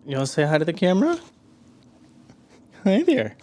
You want to say hi to the camera? Hi there.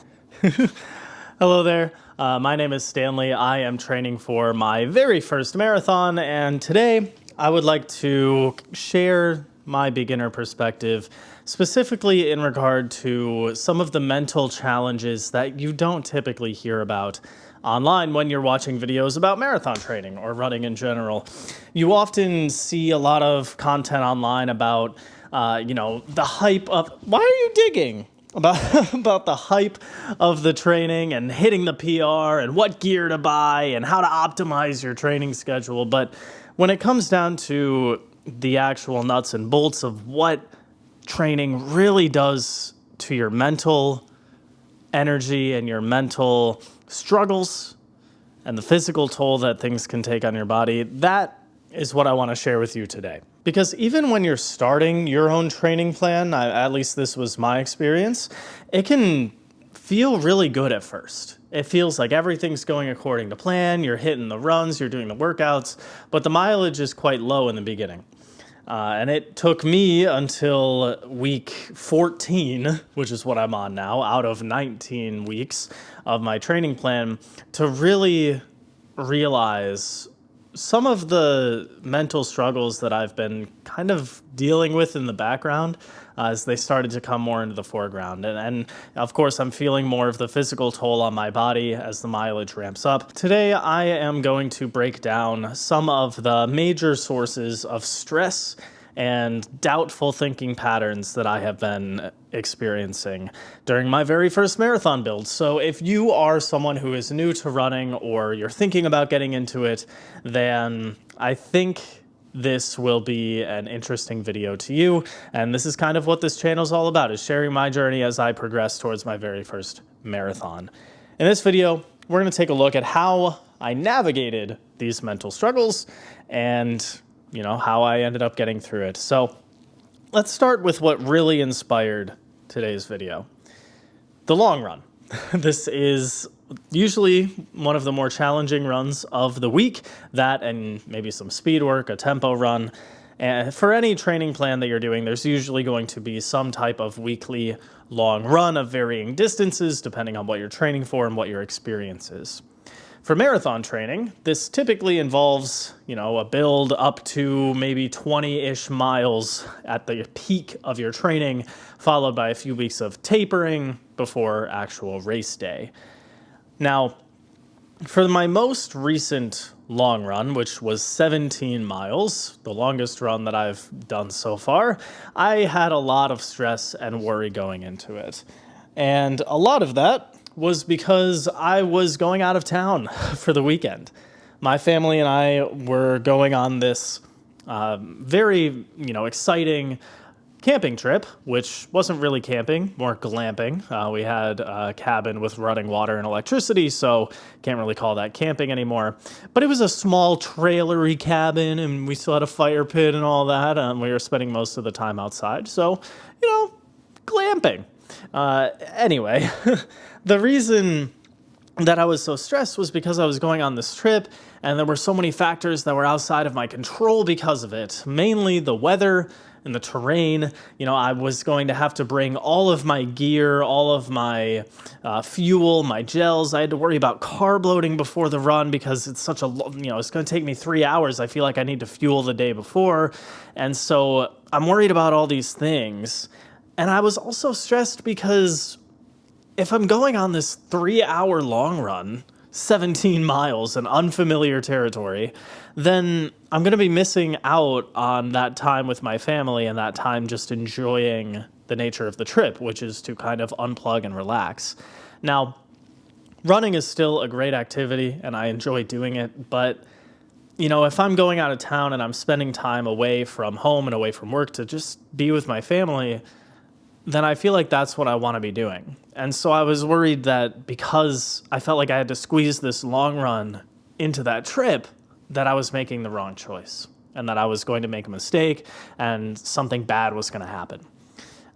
Hello there. My name is Stanley. I am training for my very first marathon, and today I would like to share my beginner perspective, specifically in regard to some of the mental challenges that you don't typically hear about online when you're watching videos about marathon training or running in general. You often see a lot of content online about, the hype of, why are you digging? About the hype of the training and hitting the PR and what gear to buy and how to optimize your training schedule. But when it comes down to the actual nuts and bolts of what training really does to your mental energy and your mental struggles and the physical toll that things can take on your body, that is what I want to share with you today. Because even when you're starting your own training plan, at least this was my experience, it can feel really good at first. It feels like everything's going according to plan, you're hitting the runs, you're doing the workouts, but the mileage is quite low in the beginning. And it took me until week 14, which is what I'm on now, out of 19 weeks of my training plan, to really realize some of the mental struggles that I've been kind of dealing with in the background as they started to come more into the foreground. And of course, I'm feeling more of the physical toll on my body as the mileage ramps up. Today, I am going to break down some of the major sources of stress and doubtful thinking patterns that I have been experiencing during my very first marathon build. So if you are someone who is new to running or you're thinking about getting into it, then I think this will be an interesting video to you. And this is kind of what this channel is all about, is sharing my journey as I progress towards my very first marathon. In this video, we're going to take a look at how I navigated these mental struggles and how I ended up getting through it. So let's start with what really inspired today's video. The long run. This is usually one of the more challenging runs of the week, that and maybe some speed work, a tempo run. And for any training plan that you're doing, there's usually going to be some type of weekly long run of varying distances, depending on what you're training for and what your experience is. For marathon training, this typically involves, a build up to maybe 20-ish miles at the peak of your training, followed by a few weeks of tapering before actual race day. Now, for my most recent long run, which was 17 miles, the longest run that I've done so far, I had a lot of stress and worry going into it. And a lot of that was because I was going out of town for the weekend. My family and I were going on this very, exciting camping trip, which wasn't really camping, more glamping. We had a cabin with running water and electricity, so can't really call that camping anymore. But it was a small trailery cabin, and we still had a fire pit and all that. We were spending most of the time outside, so, glamping. Anyway, the reason that I was so stressed was because I was going on this trip and there were so many factors that were outside of my control because of it, mainly the weather and the terrain. I was going to have to bring all of my gear, all of my fuel, my gels. I had to worry about carb loading before the run because it's such a, it's going to take me 3 hours. I feel like I need to fuel the day before. And so I'm worried about all these things. And I was also stressed because if I'm going on this 3-hour long run, 17 miles in unfamiliar territory, then I'm going to be missing out on that time with my family and that time just enjoying the nature of the trip, which is to kind of unplug and relax. Now, running is still a great activity and I enjoy doing it, but if I'm going out of town and I'm spending time away from home and away from work to just be with my family, then I feel like that's what I want to be doing. And so I was worried that because I felt like I had to squeeze this long run into that trip, that I was making the wrong choice and that I was going to make a mistake and something bad was going to happen.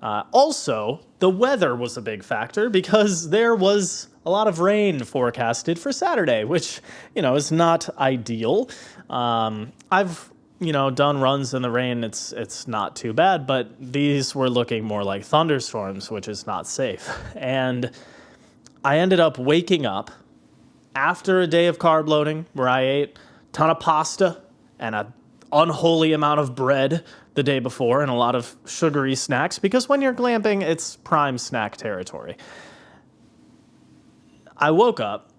Also, the weather was a big factor because there was a lot of rain forecasted for Saturday, which, is not ideal. I've done runs in the rain, it's not too bad, but these were looking more like thunderstorms, which is not safe. And I ended up waking up after a day of carb loading where I ate a ton of pasta and an unholy amount of bread the day before and a lot of sugary snacks, because when you're glamping, it's prime snack territory. I woke up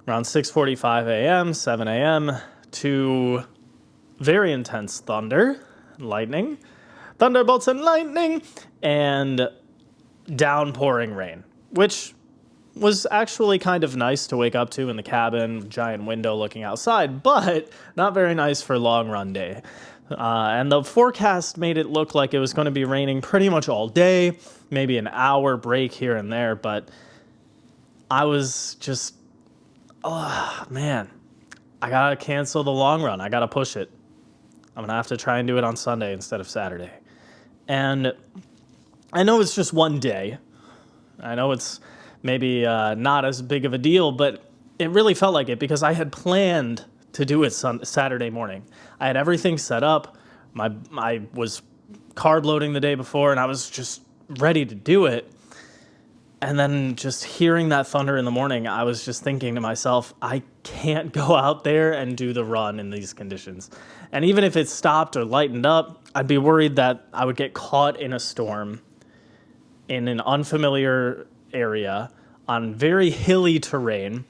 around 6:45 a.m., 7 a.m. to very intense thunder, lightning, thunderbolts and lightning, and downpouring rain, which was actually kind of nice to wake up to in the cabin, giant window looking outside, but not very nice for long run day. And the forecast made it look like it was going to be raining pretty much all day, maybe an hour break here and there, but I was just, oh man, I gotta cancel the long run. I gotta push it. I'm gonna have to try and do it on Sunday instead of Saturday. And I know it's just one day. I know it's maybe not as big of a deal, but it really felt like it because I had planned to do it Saturday morning. I had everything set up. I was carb loading the day before, and I was just ready to do it. And then just hearing that thunder in the morning, I was just thinking to myself, I can't go out there and do the run in these conditions. And even if it stopped or lightened up, I'd be worried that I would get caught in a storm in an unfamiliar area on very hilly terrain.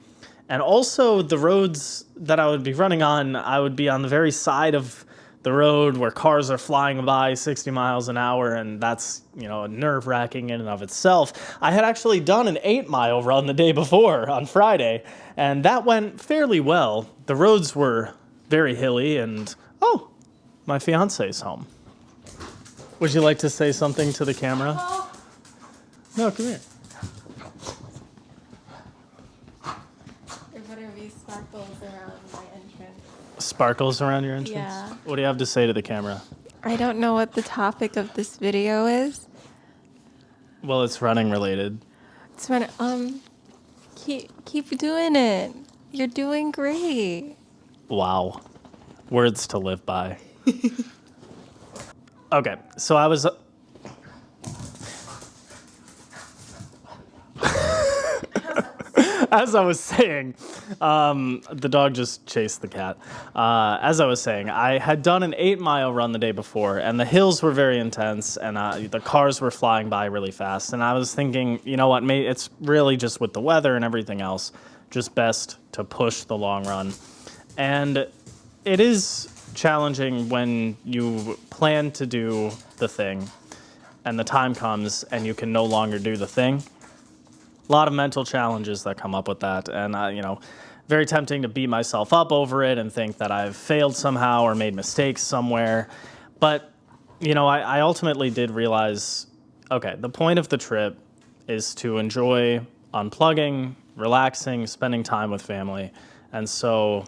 And also the roads that I would be running on, I would be on the very side of the road where cars are flying by 60 miles an hour, and that's, nerve-wracking in and of itself. I had actually done an 8-mile run the day before on Friday, and that went fairly well. The roads were very hilly, and my fiance's home. Would you like to say something to the camera? No, come here. There better be sparkles around my entrance. Sparkles around your entrance? Yeah. What do you have to say to the camera? I don't know what the topic of this video is. Well, it's running related. It's when keep doing it. You're doing great. Wow. Words to live by. Okay, so I was... As I was saying, the dog just chased the cat. As I was saying, I had done an 8-mile run the day before, and the hills were very intense, and the cars were flying by really fast. And I was thinking, you know what, maybe it's really just with the weather and everything else, just best to push the long run. And it is challenging when you plan to do the thing, and the time comes, and you can no longer do the thing. A lot of mental challenges that come up with that, and very tempting to beat myself up over it and think that I've failed somehow or made mistakes somewhere. But I ultimately did realize, okay, the point of the trip is to enjoy unplugging, relaxing, spending time with family. And so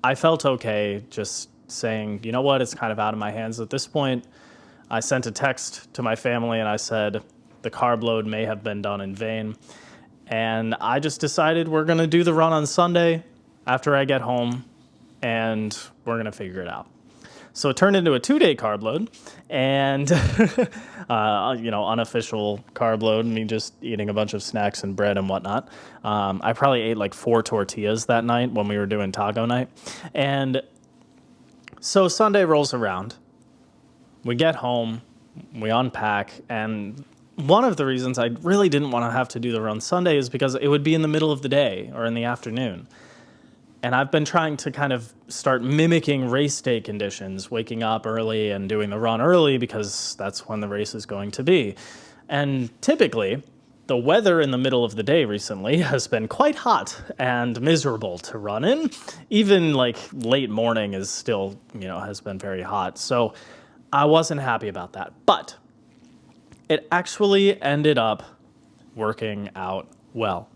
I felt okay just saying, you know what, it's kind of out of my hands at this point. I sent a text to my family and I said, the carb load may have been done in vain. And I just decided we're going to do the run on Sunday after I get home, and we're going to figure it out. So it turned into a 2-day carb load, and unofficial carb load, me just eating a bunch of snacks and bread and whatnot. I probably ate like 4 tortillas that night when we were doing taco night. And so Sunday rolls around. We get home, we unpack, and one of the reasons I really didn't want to have to do the run Sunday is because it would be in the middle of the day or in the afternoon. And I've been trying to kind of start mimicking race day conditions, waking up early and doing the run early because that's when the race is going to be. And typically, the weather in the middle of the day recently has been quite hot and miserable to run in. Even like late morning is still, has been very hot. So I wasn't happy about that. But it actually ended up working out well.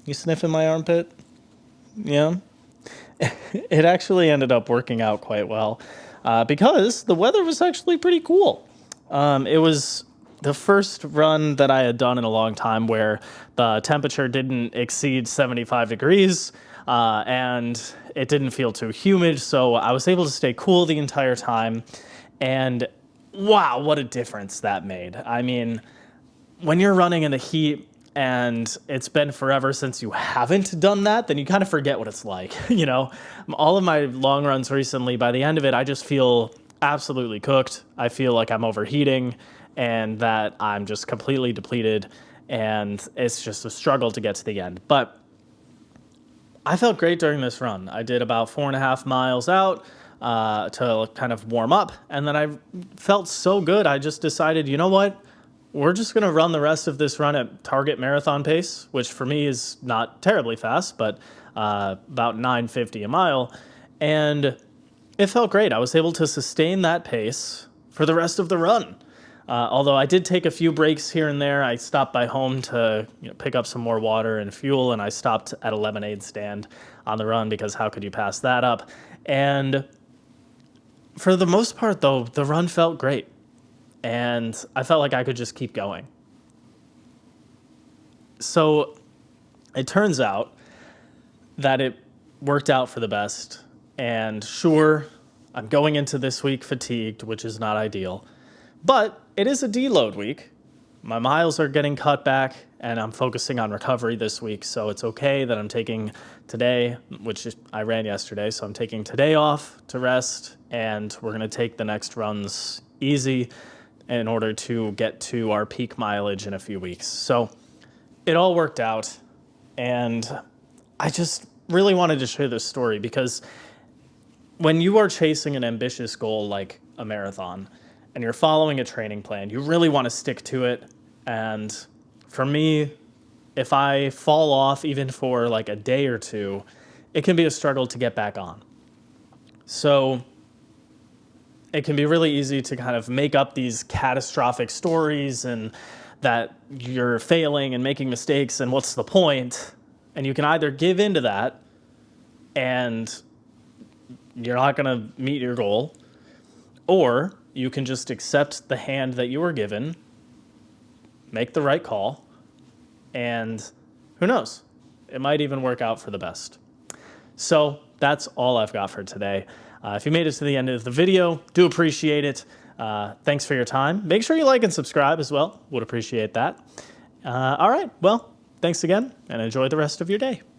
You sniffing my armpit? Yeah? It actually ended up working out quite well because the weather was actually pretty cool. It was the first run that I had done in a long time where the temperature didn't exceed 75 degrees. and it didn't feel too humid, so I was able to stay cool the entire time. And wow, what a difference that made. I mean, when you're running in the heat and it's been forever since you haven't done that, then you kind of forget what it's like. All of my long runs recently, by the end of it, I just feel absolutely cooked. I feel like I'm overheating and that I'm just completely depleted, and it's just a struggle to get to the end. But I felt great during this run. I did about 4.5 miles out to kind of warm up, and then I felt so good. I just decided, you know what? We're just going to run the rest of this run at target marathon pace, which for me is not terribly fast, but about 9:50 a mile. And it felt great. I was able to sustain that pace for the rest of the run. Although I did take a few breaks here and there. I stopped by home to pick up some more water and fuel, and I stopped at a lemonade stand on the run because how could you pass that up? And for the most part, though, the run felt great. And I felt like I could just keep going. So it turns out that it worked out for the best. And sure, I'm going into this week fatigued, which is not ideal. But it is a deload week. My miles are getting cut back, and I'm focusing on recovery this week. So it's okay that I'm taking today, which I ran yesterday. So I'm taking today off to rest, and we're going to take the next runs easy in order to get to our peak mileage in a few weeks. So it all worked out, and I just really wanted to share this story because when you are chasing an ambitious goal like a marathon and you're following a training plan, you really want to stick to it. And for me, if I fall off even for like a day or two, it can be a struggle to get back on. So it can be really easy to kind of make up these catastrophic stories and that you're failing and making mistakes and what's the point? And you can either give into that and you're not going to meet your goal, or you can just accept the hand that you were given, make the right call, and who knows? It might even work out for the best. So that's all I've got for today. If you made it to the end of the video, do appreciate it. Thanks for your time. Make sure you like and subscribe as well. Would appreciate that. All right. Well, thanks again, and enjoy the rest of your day.